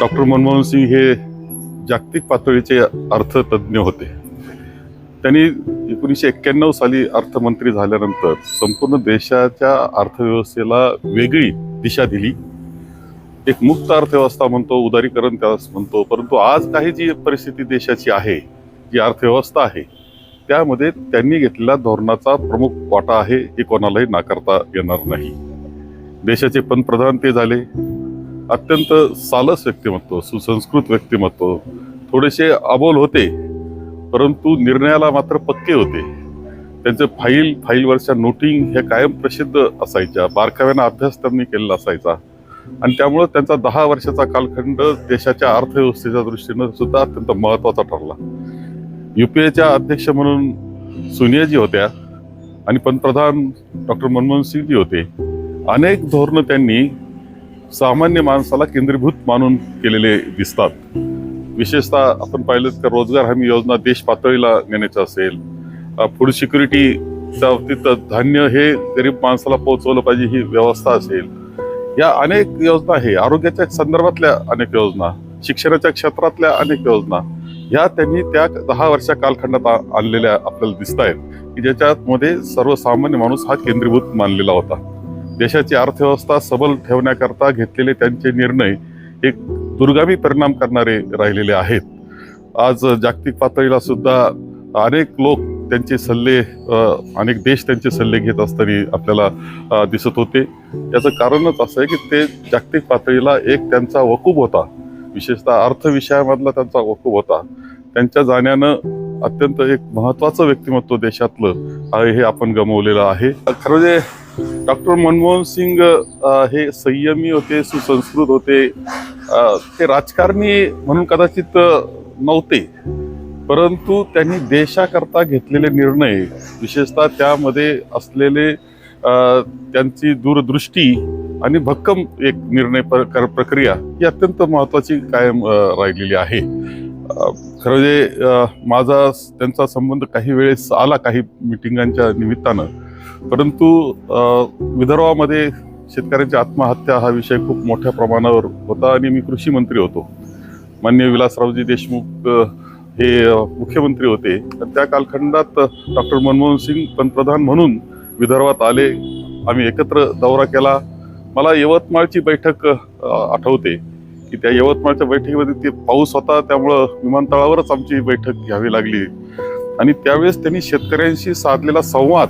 Doctor Manmohan Singh हे जागतिक पातळीचे अर्थतज्ञ होते. त्यांनी 1991 साली अर्थमंत्री झाल्यानंतर संपूर्ण देशाच्या अर्थव्यवस्थेला वेगळी दिशा दिली. एक मुक्त अर्थव्यवस्था म्हणतो, उदारीकरण त्यास म्हणतो, परंतु आज काही जी परिस्थिती देशाची आहे, जी अर्थव्यवस्था आहे, त्यामध्ये त्यांनी घेतलेल्या धोरणाचा प्रमुख वाटा आहे, हे कोणालाही नाकारता येणार नाही. देशाचे पंतप्रधान ते झाले. अत्यंत सालस व्यक्तिमत्व, सुसंस्कृत व्यक्तिमत्व, थोडेसे अबोल होते परंतु निर्णयाला मात्र पक्के होते. त्यांचे फाईलवरच्या नोटिंग हे कायम प्रसिद्ध असायच्या. बारकाव्यानं अभ्यास त्यांनी केलेला असायचा आणि त्यामुळे त्यांचा 10 वर्षाचा कालखंड देशाच्या अर्थव्यवस्थेच्या दृष्टीनं सुद्धा अत्यंत महत्त्वाचा ठरला. UPAच्या अध्यक्ष म्हणून सोनियाजी होत्या आणि पंतप्रधान डॉक्टर मनमोहन सिंगजी होते. अनेक धोरणं त्यांनी सामान्य माणसाला केंद्रीभूत मानून केलेले दिसतात. विशेषतः आपण पाहिलं तर रोजगार हमी योजना देश पातळीला नेण्याचं असेल, फूड सिक्युरिटीच्या बाबतीत धान्य हे गरीब माणसाला पोहोचवलं पाहिजे ही व्यवस्था असेल, या अनेक योजना आहे. आरोग्याच्या संदर्भातल्या अनेक योजना, शिक्षणाच्या क्षेत्रातल्या अनेक योजना, ह्या त्यांनी त्या 10 वर्षा कालखंडात आणलेल्या आपल्याला दिसत आहेत की ज्याच्यामध्ये सर्वसामान्य माणूस हा केंद्रीभूत मानलेला होता. देशाची अर्थव्यवस्था सबल ठेवण्याकरता घेतलेले त्यांचे निर्णय एक दुर्गामी परिणाम करणारे राहिलेले आहेत. आज जागतिक पातळीला सुद्धा अनेक लोक त्यांचे सल्ले, अनेक देश त्यांचे सल्ले घेत असताना आपल्याला दिसत होते. याचं कारणच असं आहे की ते जागतिक पातळीला एक त्यांचा वकूब होता, विशेषतः अर्थ विषयामधला त्यांचा वकूब होता. त्यांच्या जाण्यानं अत्यंत एक महत्त्वाचं व्यक्तिमत्व देशातलं आहे हे आपण गमावलेलं आहे. खरं म्हणजे डॉक्टर मनमोहन सिंग हे संयमी होते, सुसंस्कृत होते. ते राजकारणी म्हणून कदाचित नव्हते, परंतु त्यांनी देशाकरता घेतलेले निर्णय, विशेषतः त्यामध्ये असलेले त्यांची दूरदृष्टी आणि भक्कम एक निर्णय प्रक्रिया ही अत्यंत महत्त्वाची कायम राहिलेली आहे. खरं म्हणजे माझा त्यांचा संबंध काही वेळेस आला काही मिटिंगांच्या निमित्तानं, परंतु विदर्भामध्ये शेतकऱ्यांची आत्महत्या हा विषय खूप मोठ्या प्रमाणावर होता आणि मी कृषी मंत्री होतो. माननीय विलासरावजी देशमुख हे मुख्यमंत्री होते. त्या कालखंडात डॉक्टर मनमोहन सिंग पंतप्रधान म्हणून विदर्भात आले. आम्ही एकत्र दौरा केला. मला यवतमाळची बैठक आठवते की त्या यवतमाळच्या बैठकीमध्ये ते पाऊस होता, त्यामुळं विमानतळावरच आमची बैठक घ्यावी लागली आणि त्यावेळेस त्यांनी शेतकऱ्यांशी साधलेला संवाद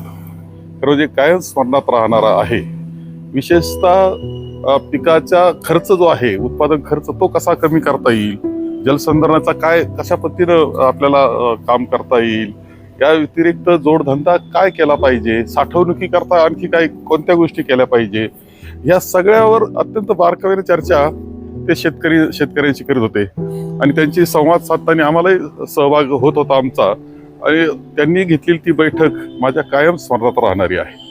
म्हणजे कायम स्मरणात राहणारा आहे. विशेषतः पिकाचा खर्च जो आहे, उत्पादन खर्च, तो कसा कमी करता येईल, जलसंधारणाचा कशा पद्धतीनं आपल्याला काम करता येईल, या व्यतिरिक्त जोडधंदा काय केला पाहिजे, साठवणुकीकरता आणखी कोणत्या गोष्टी केल्या पाहिजे, या सगळ्यावर अत्यंत बारकाईने चर्चा ते शेतकऱ्यांशी करीत होते आणि त्यांची संवाद साधताना आम्हालाही सहभाग होत होता आमचा. आणि त्यांनी घेतलेली ती बैठक माझ्या कायम स्मरणात राहणारी आहे.